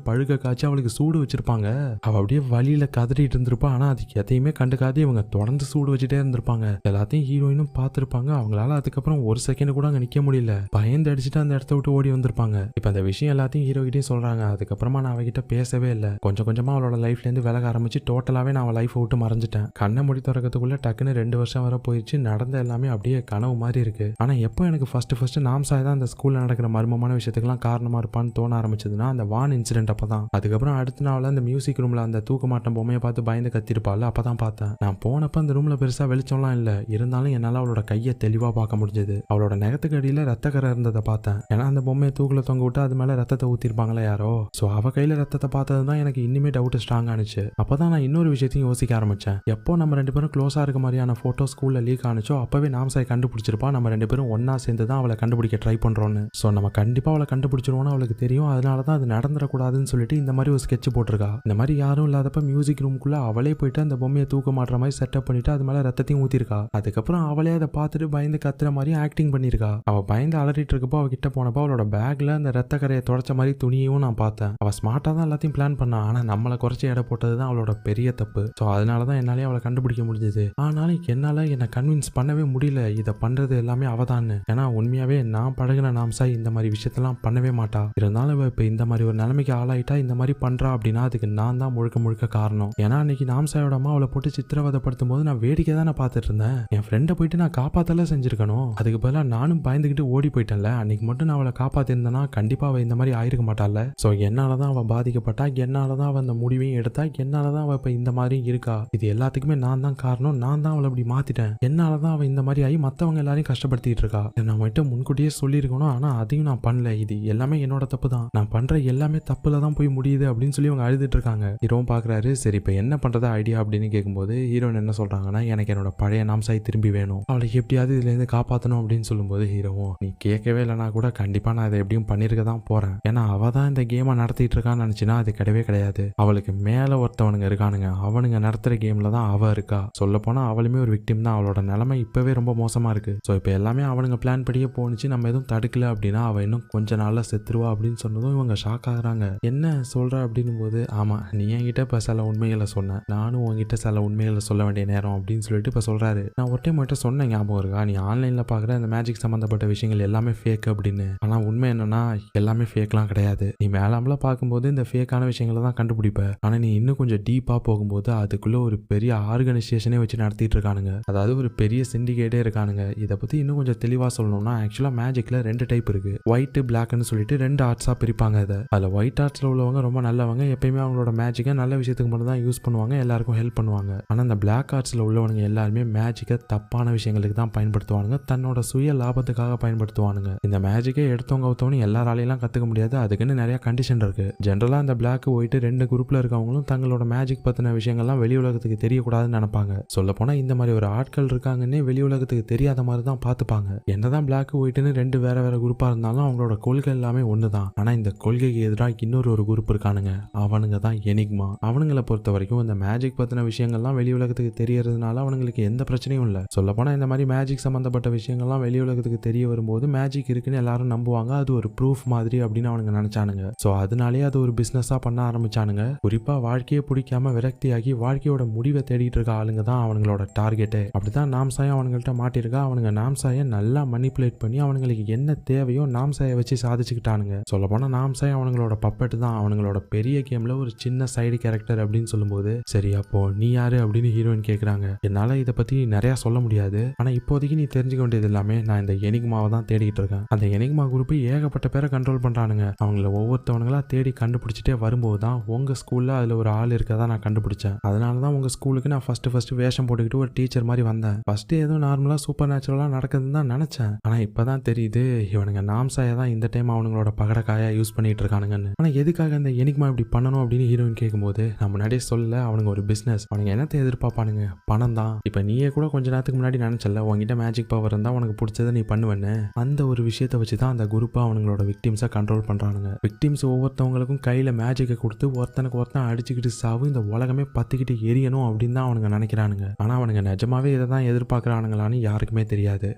பழுக்க காய்ச்சி அவளுக்கு சூடு வச்சிருப்பாங்க. அவ அப்படியே வழியில கதறிட்டு இருந்திருப்பா. ஆனா அதுக்கு எதையுமே கண்டுக்காது இவங்க தொடர்ந்து சூடு வச்சுட்டே இருந்திருப்பாங்க. எல்லாத்தையும் ஹீரோயினும் பார்த்திருப்பாங்க. அவங்களால அதுக்கப்புறம் ஒரு செகண்ட் கூட அங்க நிக்க முடியல. பயந்து அடிச்சுட்டு அந்த இடத்த விட்டு ஓடி வந்திருப்பாங்க. இப்ப அந்த விஷயம் எல்லாத்தையும் ஹீரோ கிட்டே சொல்றாங்க. அதுக்கப்புறமா நான் அவகிட்ட பேசவே இல்லை. கொஞ்சம் கொஞ்சமா அவளோட லைஃப்ல இருந்து விலக ஆரம்பிச்சு டோட்டலாவே நான் அவள் லைஃப் விட்டு மறைஞ்சிட்டேன். கண்ணை முடி திறக்கிறதுக்குள்ள டக்குன்னு 2 வருஷம் வர போயிடுச்சு. நடந்த எல்லாமே அப்படியே கனவு மாதிரி இருக்கு. ஆனா எப்போ எனக்கு ஃபர்ஸ்ட் நாம்சாய் தான் அந்த ஸ்கூல்ல நடக்கிற மர்மமான விஷயத்துக்கெல்லாம் காரணமா இருப்பான்னு தோண ஆரம்பிச்சதுன்னா அந்த வான் இன்சிடென்ட் அப்பதான். அதுக்கப்புறம் அடுத்த நாள் அந்த மியூசிக் ரூம்ல அந்த தூக்கமாட்டம் பொம்மையை பார்த்து பயந்து கத்திருப்பாள். அப்பதான் பார்த்தேன். நான் போனப்ப அந்த ரூம்ல பெருசா வெளிச்சம்லாம் இல்ல. இருந்தாலும் என்னால அவளோட கையை தெளிவா பார்க்க முடிஞ்சது. அவளோட நகத்துக்கு அடியில ரத்தக்கரை இருந்ததை பார்த்தேன். ஏன்னா அந்த பொம்மையை தூக்குல தொங்க விட்டு அது மேல ரத்தத்தை ஊத்திருப்பாங்களா யாரோ. சோ அவ கையில ரத்தத்தை பார்த்ததுதான் எனக்கு இன்னுமே டவுட் ஸ்ட்ராங் ஆனிச்சு. அப்பதான் நான் இன்னொரு விஷயத்தையும் யோசிக்க ஆரம்பிச்சேன். எப்போ நம்ம 2 பேரும் க்ளோஸா இருக்க மாதிரியான போட்டோ ஸ்கூல்ல லீக் ஆனிச்சோ அப்பவே நாம்சாய் கண்டுபிடிச்சிருப்பா. நம்ம 2 பேரும் ஒன்னா சேர்ந்து தான் அவளை கண்டுபிடிக்க ட்ரை பண்றோம்னு. சோ நம்ம கண்டிப்பா அவளை கண்டுபிடிச்சிருவோம்னு அவளுக்கு தெரியும். அதனாலதான் அது நடந்துடக்கூடாதுன்னு சொல்லிட்டு இந்த மாதிரி ஒரு ஸ்கெட்ச் போட்டிருக்கா. இந்த மாதிரி யாரும் இல்லாதப்ப மியூசிக் ரூம்குள்ள அவளே போயிட்டு அந்த பொம்மையை தூக்க மாட்டுற மாதிரி செட்டப் பண்ணிட்டு அது மேல ரத்தத்தையும் ஊத்திருக்கா. அதுக்கப்புறம் அவளே அதை பார்த்துட்டு பயந்து கத்துற மாதிரி ஆக்டிங் பண்ணிருக்கா. அவ பயந்து அலறிட்டு இருக்கப்போ அவ கிட்ட போனப்போ அவளோட பேக்ல அந்த ரத்த கரையை தொடச்ச மாதிரி துணியையும் நான் பார்த்தேன். அவ ஸ்மார்ட்டா தான் எல்லாத்தையும் பிளான் பண்ணா. ஆனா நம்மளை குறைச்சி எடை போட்டதுதான் அவளோட பெரிய தப்பு. சோ அதனாலதான் என்னாலே அவளை கண்டுபிடிக்க முடிஞ்சது. ஆனாலும் என்னால என்னை கன்வின்ஸ் பண்ணவே முடியல இதை பண்றது எல்லாமே அவதான்னு. ஏன்னா உண்மையாவே நான் பழகின நாம்சாய் இந்த மாதிரி விஷயத்தெல்லாம் பண்ணவே மாட்டா. இருந்தாலும் இப்ப இந்த மாதிரி ஒரு நிலைமைக்கு ஆளாயிட்டா இந்த மாதிரி பண்றா அப்படின்னா அதுக்கு நான் தான் முழுக்க காரணம். ஏன்னா அன்னைக்கு நாம்சாயோட அம்மா அவளை போட்டு சித்திரவதைப்படுத்தும் போது நான் வேடிக்கை தான் பார்த்துட்டு இருந்தேன். என் ஃப்ரெண்டை போயிட்டு நான் காப்பாத்தலாம் செஞ்சிருக்கணும். அதுக்கு பதிலாக நானும் பயந்துகிட்டு ஓடி போயிட்டேன்ல. அன்னைக்கு மட்டும் நான் அவளை காப்பாத்திருந்தேன்னா கண்டிப்பா அவ இந்த மாதிரி ஆயிருக்க மாட்டாள். சோ என்னாலதான் அவ பாதிக்கப்பட்டா, என்னாலதான் அவ அந்த முடிவையும் எடுத்தா, என்னாலதான் அவ இப்ப இந்த மாதிரி இருக்கா. இது எல்லாத்துக்குமே நான் தான் காரணம். நான் தான் அவளை அப்படி மாத்திட்டேன். என்னாலதான் அவ இந்த மாதிரி ஆகி மத்தவங்க எல்லாரையும் கஷ்டப்படுத்திட்டு இருக்கா. நான் மட்டும் முன்கூட்டியே சொல்லியிருக்கணும். ஆனா அதையும் நான் பண்ணல. இது எல்லாமே என்னோட தப்பு தான். நான் பண்ற எல்லாமே தப்புல தான் போய் முடியுது அப்படின்னு சொல்லி அவங்க அழுதுட்டு இருக்காங்க. ஹீரோவும் பாக்குறாரு. சரி இப்ப என்ன பண்றது ஐடியா அப்படின்னு கேட்கும்போது ஹீரோன் என்ன சொல்றாங்கன்னா, எனக்கு என்னோட பழைய நாம்சாய் திரும்பி வேணும். அவளை எப்படியாவது இதுல இருந்து காப்பாத்தணும் அப்படின்னு சொல்லும்போது ஹீரோவும், நீ கேட்கவே இல்லைனா கூட கண்டிப்பா நான் இதை எப்படியும் பண்ணிருக்க தான் போறேன். ஏன்னா அவ தான் இந்த கேமை நடத்திட்டு இருக்கான்னு நினைச்சுன்னா அது கிடையவே கிடையாது. அவளுக்கு மேல ஒருத்தவனுங்க இருக்கானுங்க. அவனுங்க நடத்துற கேம்ல தான் அவ இருக்கா. சொல்ல போனா அவளுமே ஒரு விக்டிம் தான். அவளோட நிலைமை இப்பவே ரொம்ப மோசமா இருக்கு. சோ இப்ப எல்லாமே அவனுங்க பிளான் படியே போனுச்சு. நம்ம எதுவும் தடுக்கல அப்படின்னா அவ இன்னும் கொஞ்ச நாள்ல செத்துருவா அப்படின்னு சொன்னதும் இவங்க ஷாக் ஆகுறாங்க. என்ன சொல்ற அப்படின்னு போது, ஆமா நீ என்கிட்ட இப்ப சில உண்மைகளை சொன்ன, நானும் உங்ககிட்ட சில உண்மைகளை சொல்ல வேண்டிய நேரம் அப்படின்னு சொல்லிட்டு இப்ப சொல்றாரு. நான் ஒரு டைம் மட்டும் சொன்ன ஞாபகம் இருக்கா, நீ ஆன்லைன்ல பாக்குற இந்த மேஜிக் சம்பந்தப்பட்ட விஷயங்கள் எல்லாமே ஃபேக் அப்படின்னு. ஆனா உண்மை என்னன்னா எல்லாமே ஃபேக்லாம் கிடையாது. நீ மேலாமல பார்க்கும்போது இந்த ஃபேக்கான விஷயங்களை தான் கண்டுபிடிப்ப. ஆனா நீ இன்னும் கொஞ்சம் டீப்பா போகும்போது அதுக்குள்ள ஒரு பெரிய ஆர்கனைசேஷனே வச்சு நடத்திட்டு இருக்கானுங்க. அதாவது ஒரு பெரிய சிண்டிகேட்டே இருக்கானுங்க. இதை பத்தி இன்னும் கொஞ்சம் தெளிவா சொல்லணும்னா ஆக்சுவலா மேஜிக்ல 2 டைப் இருக்கு. ஒயிட் பிளாக்னு சொல்லிட்டு 2 ஆர்ட்ஸா பிரிப்பாங்க. அதுல ஒயிட் ஆர்ட்ஸ்ல உள்ளவங்க ரொம்ப நல்லவங்க. எப்பயுமே அவங்களோட மேஜிக்கை நல்ல விஷயத்துக்கு மட்டும் தான் யூஸ் பண்ணுவாங்க. எல்லாருக்கும் ஹெல்ப் பண்ணுவாங்க. ஆனா இந்த பிளாக் ஆர்ட்ஸ்ல உள்ளவங்க எல்லாருமே மேஜிக்கை தப்பான விஷயங்களுக்கு தான் பயன்படுத்துவானுங்க. தன்னோட சுய லாபத்துக்காக பயன்படுத்துவானுங்க. இந்த மேஜிக்கை எடுத்தவங்க ஒருத்தவங்க எல்லாராலையும் கத்துக்க முடியாது. அதுக்குன்னு நிறைய கண்டிஷன் இருக்கு. ஜென்ரலா இந்த பிளாக் ஒயிட் 2 குரூப்ல இருக்கவங்களும் தங்களோட மேஜிக் பத்தின விஷயங்கள்லாம் வெளி உலகத்துக்கு தெரியக்கூடாதுன்னு நினைப்பாங்க. சொல்ல போனா இந்த மாதிரி ஒரு ஆட்கள் இருக்காங்கன்னே வெளி உலகத்துக்கு தெரியாத மாதிரி தான் பார்த்துப்பாங்க. என்னதான் பிளாக் ஒயிட்னு 2 வேற குரூப்பா இருந்தாலும் அவங்களோட கொள்கை எல்லாமே ஒண்ணுதான். ஆனா இந்த கொள்கைக்கு எதிராக இன்னொரு குரூப் இருக்கானுங்க. அவனுங்க தான் எனிக்மா. அவனுங்களை பொறுத்த வரைக்கும் இந்த மேஜிக் பத்தின விஷயங்கள்லாம் வெளி உலகத்துக்கு தெரியறதுனால அவங்களுக்கு எந்த பிரச்சனையும் இல்லை. சொல்ல போனா இந்த மாதிரி மேஜிக் சம்பந்தப்பட்ட விஷயங்கள்லாம் வெளி உலகத்துக்கு தெரிய வரும்போது மேஜிக் இருக்குன்னு எல்லாரும் நம்புவாங்க. அது ஒரு ப்ரூஃப் மாதிரி அப்படின்னு அவனுங்க நினைச்சானுங்க. சோ அதனாலேயே அது ஒரு பிசினஸா பண்ண ஆரம்பிச்சானுங்க. குறிப்பா வாழ்க்கையை பிடிக்காம விரக்தியாகி வாழ்க்கையோட முடிவை தேடிட்டு இருக்க ஆளுங்க தான் அவங்களோட டார்கெட்டு. அப்படிதான் நாம்சாயம் அவங்கள்ட்ட மாட்டிருக்கா. அவனுங்க நாம்சாயை நல்லா மனிப்புலேட் பண்ணி அவங்களுக்கு என்ன தேவையோ நாம்சாயை வச்சு சாதிச்சுக்கிட்டானுங்க. சொல்ல போனா நாம்சாய் அவங்களோட பப்பெட்டு தான். அவங்களோட பெரிய கேம்ல ஒரு சின்ன சைடு கேரக்டர் அப்படின்னு சொல்லும்போது, சரி அப்போ நீ யாரு அப்படின்னு ஹீரோயின் கேக்குறாங்க. என்னால இதை பத்தி நிறைய சொல்ல முடியாது. ஆனா இப்போதைக்கு நீ தெரிஞ்சுக்க வேண்டியது எல்லாமே நான் இந்த எனிக்மாவை தான் தேடிட்டு இருக்கேன். அந்த எனிக்மா குரூப் ஏகப்பட்ட பேரை கண்ட்ரோல் பண்றானுங்க. அவங்கள ஒவ்வொருத்தவங்களா தேடி கண்டுபிடிச்சிட்டே வரும்போது தான் உங்க ஸ்கூல்ல அதுல ஒரு ஆள் இருக்கதா நான் கண்டுபிடிச்சேன். அதனாலதான் உங்க ஸ்கூலுக்கு நான் ஃபர்ஸ்ட் வேஷம் போட்டுக்கிட்டு ஒரு டீச்சர் மாதிரி வந்தேன். ஃபர்ஸ்ட் ஏதோ நார்மலா சூப்பர் நேச்சுரலா நடக்குதுன்னு தான் நினைச்சேன். ஆனா இப்பதான் தெரியுது இவனுங்க நாம்சாயை தான் இந்த டைம் அவங்களோட பகடக்காயா யூஸ் பண்ணிட்டு இருக்கானுங்கன்னு. ஆனா எதுக்காக இந்த எனிக்மா இப்படி பண்ணணும் அப்படின்னு ஹீரோயின் கேட்கும்போது, நான் முன்னாடியே சொல்லல அவனுங்க ஒரு பிசினஸ். அவனுங்க என்னத்தை எதிர்பார்ப்பானுங்க, பணம் தான். இப்ப நீயே கூட கொஞ்ச நேரத்துக்கு முன்னாடி நினைச்சல உங்ககிட்ட மேஜிக் பவர் இருந்தா உனக்கு பிடிச்சதை நீ பண்ணுவேன்னு. அந்த ஒரு விஷயத்தை வச்சுதான் அந்த குரூப்பா அவங்களோட விக்டிம்ஸை கண்ட்ரோல் பண்றானுங்க. விக்டிம்ஸ் ஒவ்வொருத்தவங்களுக்கும் கையில மேஜிக்கை கொடுத்து ஒருத்தனுக்கு ஒருத்தன் அடிச்சுக்கிட்டு சாவு, இந்த உலகமே பத்திக்கிட்டு எரியணும் அப்படின்னு தான் அவனுங்க நினைக்கிறானுங்க. ஆனா அவனுங்க நிஜமாவே இதை தான் எதிர்பார்க்கறானுங்களான்னு யாருக்குமே தெரியாது.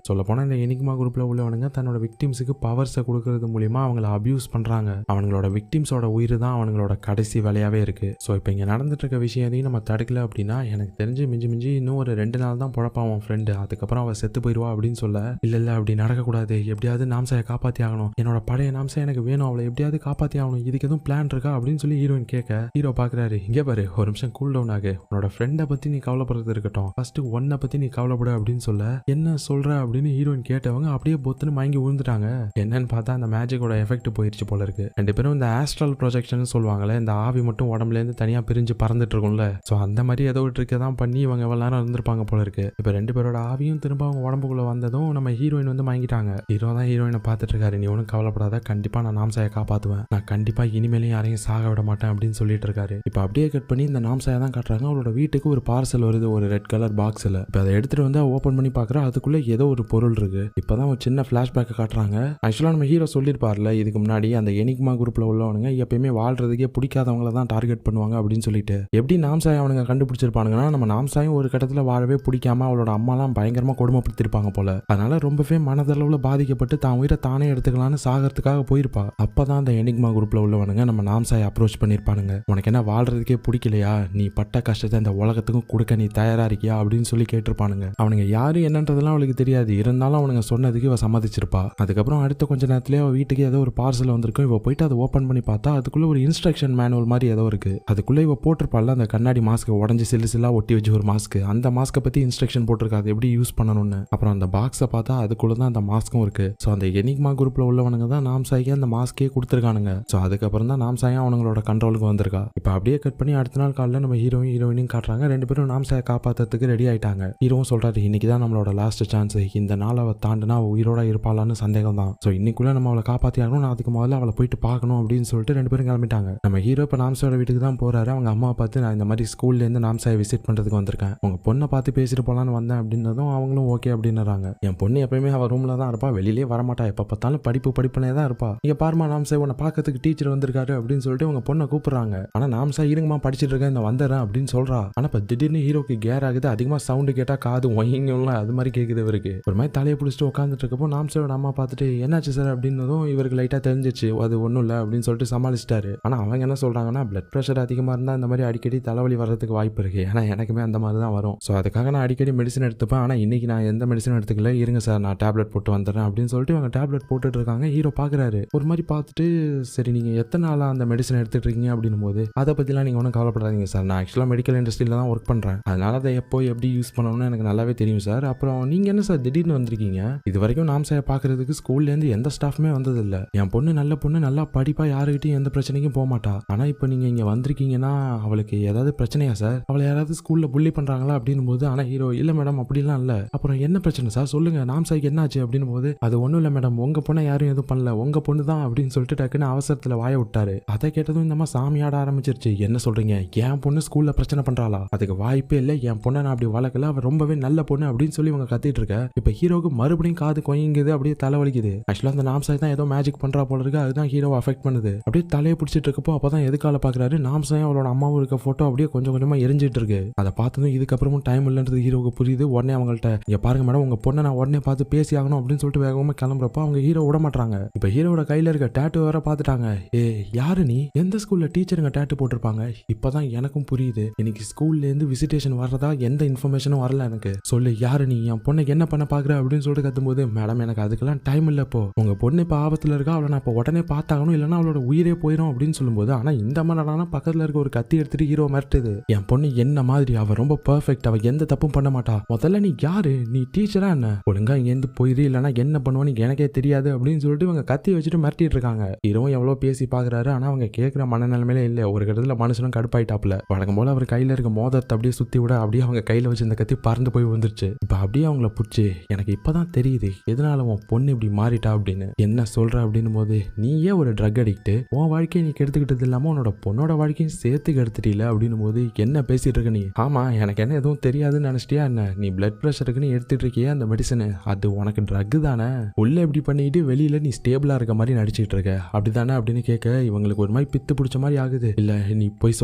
சொல்ல போனா இந்த எனிக்மா குரூப்ல உள்ளவனுங்க தன்னோட விக்டிம்ஸுக்கு பவர்ஸை கொடுக்கறது மூலியமா மூலியமா அவங்கள அபியூஸ் பண்றாங்க. அவங்களோட விக்டிம்ஸோட உயிர் தான் அவங்களோட கடைசி வேலையாவே இருக்கு. ஸோ இப்போ இங்க நடந்துட்டு இருக்க விஷயம் எதையும் நம்ம தடுக்கல அப்படின்னா எனக்கு தெரிஞ்சு மிஞ்சி மிஞ்சி இன்னும் ஒரு 2 நாள் தான் பொழப்பான் அவன் ஃப்ரெண்டு. அதுக்கப்புறம் அவள் செத்து போயிடுவா அப்படின்னு சொல்ல, இல்ல அப்படி நடக்கக்கூடாது, எப்படியாவது நாம்சாயை காப்பாத்தி ஆகணும், என்னோட பழைய நாம்சா எனக்கு வேணும், அவளை எப்படியாவது காப்பாத்தி ஆகணும், இதுக்கு எதுவும் பிளான் இருக்கா அப்படின்னு சொல்லி ஹீரோயின் கேட்க, ஹீரோ பாக்குறாரு, இங்கே பாரு ஒரு நிமிஷம் கூல் டவுன் ஆகு, உன்னோட ஃப்ரெண்டை பத்தி நீ கவலைப்படுறது இருக்கட்டும், ஃபர்ஸ்ட் ஒன்னை பத்தி நீ கவலைப்படு அப்படின்னு சொல்ல, என்ன சொல்ற அப்படின்னு ஹீரோயின் கேட்டவங்க அப்படியே பொத்துன்னு மயங்கி விழுந்துட்டாங்க. என்னன்னு பார்த்தா அந்த மேஜிக்கோட எஃபெக்ட் போயிருச்சு போல இருக்கு. 2 பேரும் இந்த ஆஸ்ட்ரல் ப்ரொஜெக்ஷன் சொல்லுவாங்களே, இந்த ஆவி மட்டும் உடம்புல இருந்து தனியா பிரிஞ்சு பறந்துட்டு இருக்கும்ல, ஸோ அந்த மாதிரி ஏதோ ஒரு ட்ரிக்கை தான் பண்ணி இவங்க எவ்வளவு நேரம் இருந்திருப்பாங்க போல இருக்கு. இப்போ 2 பேரோட ஆவியும் திரும்ப அவங்க உடம்புக்குள்ள வந்ததும் நம்ம ஹீரோயின் வந்து மயங்கிட்டாங்க. ஹீரோ தான் ஹீரோயினை பார்த்துட்டு இருக்காரு, நீ ஒன்றும் கவலைப்படாத, கண்டிப்பா நான் நாம்சாயை காப்பாற்றுவேன், நான் கண்டிப்பா இனிமேலையும் யாரையும் சாக விட மாட்டேன் அப்படின்னு சொல்லிட்டு இருக்காரு. இப்போ அப்படியே கட் பண்ணி இந்த நாம்சாயை தான் காட்டுறாங்க. அவளோட வீட்டுக்கு ஒரு பார்சல் வருது, ஒரு ரெட் கலர் பாக்ஸில். இப்போ அதை எடுத்துட்டு வந்து ஓப்பன் பண்ணி பார்க்குறா, அதுக்குள்ள ஏதோ ஒரு பொருள் இருக்கு. இப்போதான் ஒரு சின்ன ஃபிளாஷ்பேக்கை காட்டுறாங்க. ஆக்சுவலாக நம்ம ஹீரோ சொல்லியிருப்பார்ல இதுக்கு முன்னாடி, அந்த எனிக்மா குரூப்ல உள்ளவனுங்க எப்பயுமே வாழ்றதுக்கே பிடிக்காதவங்கள தான் டார்கெட் பண்ணுவாங்க அப்படின்னு சொல்லிட்டு. எப்படி நாம்சாயை அவனுங்க கண்டுபிடிச்சிருப்பானுங்கன்னா, நம்ம நாம்சாயும் ஒரு கட்டத்தில் வாழவே பிடிக்காம அவளோட அம்மாலாம் பயங்கரமா கொடுமைப்படுத்திருப்பாங்க போல. அதனால ரொம்பவே மனதளவுல பாதிக்கப்பட்டு தான் உயிரை தானே எடுத்துக்கலாம்னு சாகிறதுக்காக போயிருப்பா. அப்பதான் அந்த எனிக்மா குரூப்ல உள்ளவனுங்க நம்ம நாம்சாயை அப்ரோச் பண்ணிருப்பானுங்க. உனக்கு என்ன வாழ்றதுக்கே பிடிக்கலையா, நீ பட்ட கஷ்டத்தை இந்த உலகத்துக்கும் கொடுக்க நீ தயாரா இருக்கியா அப்படின்னு சொல்லி கேட்டிருப்பானுங்க. அவனுங்க யாரு என்னன்றதெல்லாம் அவளுக்கு தெரியாது, இருந்தாலும் அவனுங்க சொன்னதுக்கு இவ சம்மதிச்சிருப்பா. அதுக்கப்புறம் அடுத்த கொஞ்ச நேரத்திலே அவ வீட்டுக்கு ஏதோ ஒரு பார்சல் வந்திருக்கும். இவ போயிட்டு அதை ஓப்பன் பண்ணி பார்த்தா அதுக்குள்ள ஒரு இன்ஸ்ட்ரக்ஷன் மேனுவல் மாதிரி ஏதோ இருக்கு. அதுக்குள்ள இவ போட்டிருப்பாள் அந்த கண்ணாடி மாஸ்க், உடஞ்சி சில்லு சில்லா ஒட்டி வச்சு ஒரு மாஸ்க், அந்த மாஸ்கை பத்தி இன்ஸ்ட்ரக்ஷன் போட்டிருக்காது எப்படி யூஸ் பண்ணணும்னு. அப்புறம் அந்த பாக்ஸை பார்த்தா அதுக்குள்ள தான் அந்த மாஸ்க்கும் இருக்கு. ஸோ அந்த எனிக்மா குரூப்ல உள்ளவனுங்க தான் நாம்சாய்க்கு அந்த மாஸ்கே கொடுத்துருக்கானுங்க. ஸோ அதுக்கப்புறம் தான் நாம்சாயும் அவங்களோட கண்ட்ரோலுக்கு வந்திருக்கா. இப்போ அப்படியே கட் பண்ணி அடுத்த நாள் காலையில் நம்ம ஹீரோயினையும் காட்டுறாங்க. 2 பேரும் நாம்சாயை காப்பாற்றுறதுக்கு ரெடி ஆயிட்டாங்க. ஹீரோவும் சொல்றாரு, இன்னைக்கு தான் நம்மளோட லாஸ்ட் சான்ஸ், இந்த நாள் அவள் தாண்டினா உயிரோட இருப்பாளான்னு சந்தேகம் தான். ஸோ இன்னைக்குள்ள நம்ம அவளை காப்பாற்றி ஆகணும், நான் அதுக்கு முதல்ல அவளை போயிட்டு பார்க்கணும் அப்படின்னு சொல்லிட்டு 2 பேரும் கிளம்பிட்டாங்க. நம்ம ஹீரோ இப்போ நாம்சாயோட வீட்டுக்கு தான் போறாரு. அவங்க அம்மாவை பார்த்து, நான் இந்த மாதிரி ஸ்கூல்ல இருந்து நாம்சாயை விசிட் பண்றதுக்கு வந்திருக்கேன், உங்க பொண்ணை பார்த்து பேசிட்டு போலான்னு வந்தேன் அப்படின்னதும் அவங்களும் ஓகே அப்படின்னுறாங்க. என் பொண்ணு எப்பயுமே அவள் ரூம்ல தான் இருப்பா, வெளியிலே வரமாட்டா, எப்போ பார்த்தாலும் படிப்புனே தான் இருப்பா, இங்க பாருமா நாம்சா உன்னை பார்க்கறதுக்கு டீச்சர் வந்திருக்காரு அப்படின்னு சொல்லிட்டு உங்க பொண்ணை கூப்பிடுறாங்க. ஆனா நாம்சா இருங்கம்மா படிச்சுட்டு இருக்கேன் இந்த வந்துடுறேன் அப்படின்னு சொல்றா. ஆனா இப்ப திடீர்னு ஹீரோக்கு கேர் ஆகுது, அதிகமா சவுண்டு கேட்டா காது ஒய்ங்கலாம் அது மாதிரி கேக்குது. இவருக்கு ஒரு மாதிரி தலையை பிடிச்சிட்டு உட்காந்துட்டு இருக்கப்போ நாம்சாவோட அம்மா பார்த்துட்டு என்னாச்சு சார் அப்படின்னதும் இவருக்கு லைட்டா தெரிஞ்சிச்சு அது ஒன்றும் இல்லை அப்படின்னு சொல்லிட்டு சமாளிச்சிட்டாரு. ஆனா அவங்க என்ன சொல்றாங்கன்னா, பிளட் ப்ரெஷர் அதிகமா இருந்தா இந்த மாதிரி அடிக்கடி தலைவலி வர்றதுக்கு வாய்ப்பு இருக்கு, ஏன்னா எனக்குமே அந்த மாதிரி தான் வரும், ஸோ அதுக்காக நான் அடிக்கடி மெடிசன் எடுத்துப்பேன், ஆனா இன்னைக்கு நான் எந்த மெடிசன் எடுத்துக்கல, இருங்க சார் நான் டேப்லெட் போட்டு வந்துடுறேன் அப்படின்னு சொல்லிட்டு இவங்க டேப்லெட் போட்டுட்டு இருக்காங்க. ஹீரோ பாக்குறாரு, ஒரு மாதிரி பார்த்துட்டு, சரி நீங்க எத்தனை நாளா அந்த மெடிசன் எடுத்துட்டு இருக்கீங்க அப்படின்னும் போது, அதை பத்திலாம் நீங்க ஒன்றும் கவலைப்படாதீங்க சார், நான் ஆக்சுவலா மெடிக்கல் இண்டஸ்ட்ரியில தான் ஒர்க் பண்றேன், அதனால அதை எப்போ எப்படி யூஸ் பண்ணணும்னு எனக்கு நல்லாவே தெரியும் சார். அப்புறம் நீங்க என்ன சார் திடீர்னு வந்திருக்கீங்க, இது வரைக்கும் நாம்சாயை பாக்குறதுக்கு ஸ்கூல்ல இருந்து எந்த ஸ்டாஃப்மே வந்தது இல்ல, என் பொண்ணு நல்ல பொண்ணு, நல்லா படிப்பா, யாருக்கிட்டையும் எந்த பிரச்சனைக்கும் போக மாட்டா, ஆனா இப்போ நீங்க இங்க வந்திருக்கீங்கன்னா அவளுக்கு ஏதாவது பிரச்சனையா சார், அவளை யாராவது ஸ்கூல்ல புள்ளி பண்றாங்களா அப்படின்னும் போது, ஆனா ஹீரோ இல்ல மேடம் அப்படிலாம் இல்ல, அப்புறம் என்ன பிரச்சனை சார் சொல்லுங்க, நாம்சாய்க்கு என்னாச்சு அப்படின்னு போது, அது ஒண்ணும் இல்ல மேடம், உங்க பொண்ணை யாரும் எதுவும் பண்ணல, உங்க பொண்ணு தான் அப்படின்னு சொல்லிட்டு டக்குன்னு அவசரத்துல வாய விட்டாரு. அதை கேட்டதும் இந்த மாதிரி சாமியாட ஆரம்பிச்சிருச்சு. என்ன சொல்றீங்க, என் பொண்ணு ஸ்கூல்ல பிரச்சனை பண்றாளா, அதுக்கு வாய்ப்பே இல்லை, என் பொண்ணை நான் அப்படி வளர்க்கல, அவ ரொம்பவே நல்ல பொண்ணு அப்படின்னு சொல்லி இவங்க கத்திட்டு இருக்க. இப்ப ஹீரோக்கு மறுபடியும் காது கொயங்குது, அப்படியே தலைவலிக்குது. ஆக்சுவலா அந்த நாம்சாய் தான் ஏதோ மேஜிக் பண்றா போல இருக்கு, அதுதான் ஹீரோவை அஃபெக்ட் பண்ணுது. அப்படியே தலையை பிடிச்சிட்டு இருக்கப்போ அப்பதான் எதுக்கால பாக்குறாரு, நாம்சாயும் அவளோட அம்மாவும் இருக்க போட்டோ அப்படியே கொஞ்சம் கொஞ்சமா எரிஞ்சிட்டு இருக்கு. அதை பார்த்ததும் இதுக்கப்புறமும் டைம் இல்லைன்றது ஹீரோவுக்கு புரியுது. உடனே அவங்கள்ட்ட, இங்க பாருங்க மேடம், உங்க பொண்ணை நான் உடனே பார்த்து பேசி ஆகணும் அப்படின்னு சொல்லிட்டு வேகமா கிளம்புறப்ப அவங்க ஹீரோ விட மாட்டாங்க. இப்ப ஹீரோட கையில இருக்க டேட்டு வேற பாத்துட்டாங்க. ஏ யாரு நீ, எந்த ஸ்கூல்ல டீச்சருங்க டேட்டு போட்டிருப்பாங்க, இப்பதான் எனக்கும் புரியுது, இன்னைக்கு ஸ்கூல்ல இருந்து விசிட்டேஷன் வர்றதா எந்த இன்ஃபர்மேஷனும் வரல எனக்கு, சொல்லு யாரு நீ, என் பொண்ணுக்கு என்ன பண்ண பாக்குற அப்படின்னு சொல்லிட்டு கத்தும்போது, மேடம் எனக்கு அதுக்கெல்லாம் டைம் இல்ல, இப்போ உங்க பொண்ணு இப்ப ஆபத்துல இருக்கா, அவளை நான் இப்ப உடனே பார்த்தாகணும், இல்லைன்னா அவளோட உயிரே போயிடும் அப்படின்னு சொல்லும்போது, ஆனா இந்த மாதிரி பக்கத்துல இருக்க ஒரு கத்தி எடுத்துட்டு ஹீரோ மிரட்டுது. என் பொண்ணு என்ன மாதிரி, அவ ரொம்ப பெர்ஃபெக்ட், அவ எந்த தப்பும் பண்ண மாட்டா, முதல்ல நீ யாரு, நீ டீச்சரா என்ன, ஒழுங்கா இங்கேருந்து போயிரு, இல்லைன்னா என்ன பண்ணுவான்னு எனக்கே தெரியாது அப்படின்னு சொல்லிட்டு இவங்க கத்தி வச்சுட்டு மிரட்டிட்டு இருக்காங்க. ஹீரோவும் எவ்வளவு பேசி பாக்குறாரு, ஆனா அவங்க கேட்கிற மனநிலைமையில இல்ல. ஒரு இடத்துல மனுஷனும் கடுப்பாயிட்டாப்ல. வழக்கம் போல அவர் கையில இருக்க மோதிரத்தை அப்படியே சுத்தி விட அப்படியே அவங்க கையில வச்சு இந்த கத்தி பறந்து போய் வந்துருச்சு. இப்ப அப்படியே அவங்கள புடிச்சு, எனக்கு இப்பதான் தெரியுது எதனால உன் பொண்ணு இப்படி மாறிட்டா அப்படின்னு. என்ன சொல்ற அப்படின்னும் போது, நீயே ஒரு ட்ரக் அடிக்ட், உன் வாழ்க்கையை நீ கெடுத்துக்கிட்டது இல்லாம உன்னோட பொண்ணோட வாழ்க்கையும் சேர்த்து கெடுத்துட்டீல அப்படின்னும் போது, என்ன பேசிட்டு இருக்க நீ, ஆமா எனக்கு என்ன எதுவும் தெரியாதுன்னு நினைச்சிட்டியா என்ன, நீ பிளட் பிரஷருக்குன்னு எடுத்துட்டு இருக்கிய அந்த மெடிசன், அது உனக்கு ட்ரக் தானே, உள்ள இப்படி பண்ணிட்டு வெளியில நீ ஸ்டேபிளா இருக்க மாதிரி நடிச்சிட்டு இருக்க அப்படிதானே அப்படின்னு கேட்க இவங்களுக்கு ஒரு மாதிரி பித்து பிடிச்ச மாதிரி ஆகுது. இல்ல நீ போய்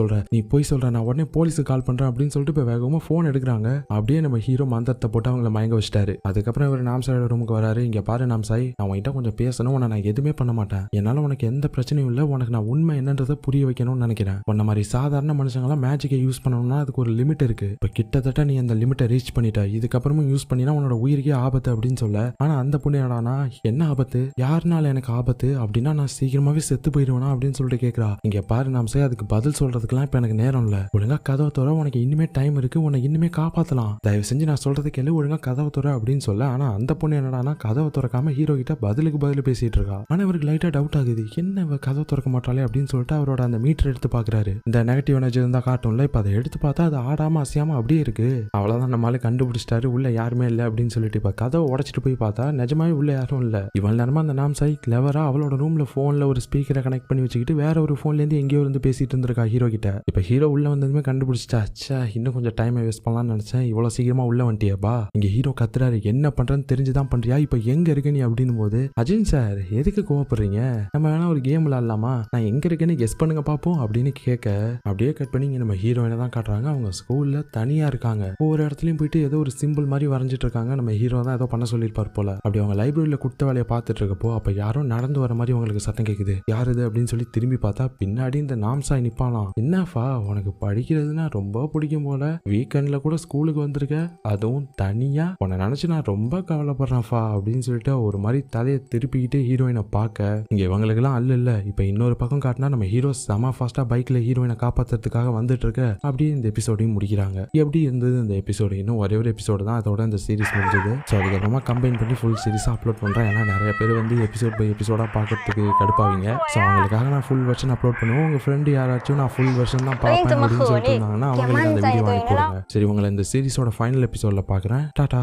சொல்ற, நான் உடனே போலீஸுக்கு கால் பண்றேன் அப்படின்னு சொல்லிட்டு இப்ப வேகமா போன் எடுக்கிறாங்க. அப்படியே நம்ம ஹீரோ மந்திரத்தை போட்டு அவங்களை மயங்க வச்சிட்டாரு. அதுக்கப்புறம் இவர் நாம்சாயோட ரூமுக்கு வராரு. இங்க பாரு நாம்சாய், நான் உன்கிட்ட கொஞ்சம் பேசணும், உன்னை நான் நான் எதுவுமே பண்ண மாட்டேன். என்னால உனக்கு எந்த பிரச்சனையும் இல்லை. உனக்கு நான் உண்மை என்னன்றதை புரிய வைக்கணும்னு நினைக்கிறேன். உன்ன மாதிரி சாதாரண மனுஷங்களாம் மேஜிக்கை யூஸ் பண்ணணும்னா அதுக்கு ஒரு லிமிட் இருக்கு. இப்போ கிட்டத்தட்ட நீ அந்த லிமிட்டை ரீச் பண்ணிட்ட. இதுக்கப்புறமும் யூஸ் பண்ணினா உன்னோட உயிருக்கே ஆபத்து அப்படின்னு சொல்ல. ஆனா அந்த பொண்ணு என்னடானா, என்ன ஆபத்து, யாருனால எனக்கு ஆபத்து அப்படின்னா நான் சீக்கிரமாவே செத்து போயிடுவேனா அப்படின்னு சொல்லிட்டு கேட்கறா. இங்க பாரு நாம்சே, அதுக்கு பதில் சொல்றதுக்குலாம் இப்ப எனக்கு நேரம் இல்ல. ஒழுங்கா கதவை தோற, உனக்கு இன்னுமே டைம் இருக்கு, உன்னை இன்னுமே காப்பாத்தலாம். தயவு செஞ்சு நான் சொல்றது கேளு, ஒழுங்கா கதவை தோற அப்படின்னு சொல்ல. ஆனா அந்த பொண்ணு என்னடானா கதவை திறக்காம ஹீரோ கிட்ட பதிலுக்கு பதில் பேசிட்டு இருக்கா. ஆனா அவருக்கு லைட்டா டவுட் ஆகுது, என்ன கதவை திறக்க மாட்டாளே அப்படின்னு சொல்லிட்டு அவரோட அந்த மீட்டர் எடுத்து பாக்குறாரு. இந்த நெகட்டிவ் எனர்ஜி இருந்தா காட்டும்ல, இப்ப அதை எடுத்து பார்த்தா அது ஆடாம அசையாம அப்படியே இருக்கு. அவ்வளவுதான், நம்மளால கண்டுபிடிச்சிட்டாரு உள்ள யாருமே இல்ல அப்படின்னு சொல்லிட்டு. இப்ப கதவை உடைச்சிட்டு போய் பார்த்தா நிஜமாவே உள்ள யாரும் இல்ல. இவன் நேரமா அந்த நாம்சாய் கிளவரா அவளோட ரூம்ல போன்ல ஒரு ஸ்பீக்கரை கனெக்ட் பண்ணி வச்சுக்கிட்டு வேற ஒரு போன்ல இருந்து எங்கேயோ இருந்து பேசிட்டு இருந்திருக்கா ஹீரோ கிட்ட. இப்ப ஹீரோ உள்ள வந்ததுமே கண்டுபிடிச்சிட்டா. அச்சா, இன்னும் கொஞ்சம் டைமை வேஸ்ட் பண்ணலாம்னு நினைச்சேன், இவ்வளவு சீக்கிரமா உள்ள வந்துட்டியாப்பா. இங்க ஹீரோ கத்துறாரு, என்ன பண்றேன்னு தெரிஞ்சுதான் பண்றியா, இப்ப எங்க இருக்க நீ அப்படின்னு போது, அஜின் சார் எதுக்கு கோவப்படுறீங்க, நம்ம வேணா ஒரு கேம் விளையாடலாமா, நான் எங்க இருக்கேன்னு கெஸ் பண்ணுங்க பாப்போம் அப்படின்னு கேட்க, அப்படியே கட் பண்ணி இங்க நம்ம ஹீரோயினை தான் காட்டுறாங்க. அவங்க ஸ்கூல்ல தனியா இருக்காங்க. ஒவ்வொரு இடத்துலயும் போயிட்டு ஏதோ ஒரு சிம்பிள் மாதிரி வரைஞ்சிட்டு இருக்காங்க. நம்ம ஹீரோ தான் ஏதோ பண்ண சொல்லியிருப்பார் போல. அப்படி அவங்க லைப்ரரியில கொடுத்த வேலையை பார்த்துட்டு இருக்கப்போ அப்ப யாரும் நடந்து வர மாதிரி உங்களுக்கு சத்தம் கேக்குது. யாரு இது அப்படின்னு சொல்லி திரும்பி பார்த்தா பின்னாடி இந்த நாம்சாய் நிப்பானாம். என்னஃபா, உனக்கு படிக்கிறதுனா ரொம்ப பிடிக்கும் போல, வீக்கெண்ட்ல கூட ஸ்கூலுக்கு வந்திருக்க, அதுவும் தனியா, உன்னை நினைச்சு நான் ரொம்ப கவலைப்படுறேன்ஃபா அப்படின்னு சொல்லிட்டு ஒரு மாதிரி தலையை திருப்பிக்கிட்டு ஹீரோயினை பார்க்க, இங்க இவங்களுக்கு எல்லாம் இல்ல. இப்ப இன்னொரு பக்கம் காட்டினா நம்ம ஹீரோ செம ஃபாஸ்டா பைக்ல ஹீரோயினை காப்பாத்துறதுக்காக வந்துட்டு இருக்க. அப்படியே இந்த எபிசோடையும் முடிக்கிறாங்க. எப்படி இருந்தது இந்த எபிசோடு? இன்னும் ஒரே ஒரு எபிசோடு தான், அதோட இந்த சீரிஸ் முடிஞ்சது. ஸோ அதுக்கப்புறமா கம்பைன் பண்ணி ஃபுல் சீரிஸாக அப்லோட் பண்ணுறேன். ஏன்னா நிறைய பேர் வந்து எபிசோட் பை எபிசோடாக பார்க்கறதுக்கு கடுப்பாவீங்க. ஸோ அவங்களுக்காக நான் ஃபுல் வெர்ஷன் அப்லோட் பண்ணுவேன். உங்கள் ஃப்ரெண்டு யாராச்சும் நான் ஃபுல் வெர்ஷன் தான் பார்ப்பேன் அப்படின்னு சொல்லிட்டு இருந்தாங்கன்னா அவங்களுக்கு அந்த வீடியோ அனுப்பிவிடுங்க. சரி, உங்களை இந்த சீரிஸோட ஃபைனல் எபிசோடில் பார்க்குறேன். டாடா.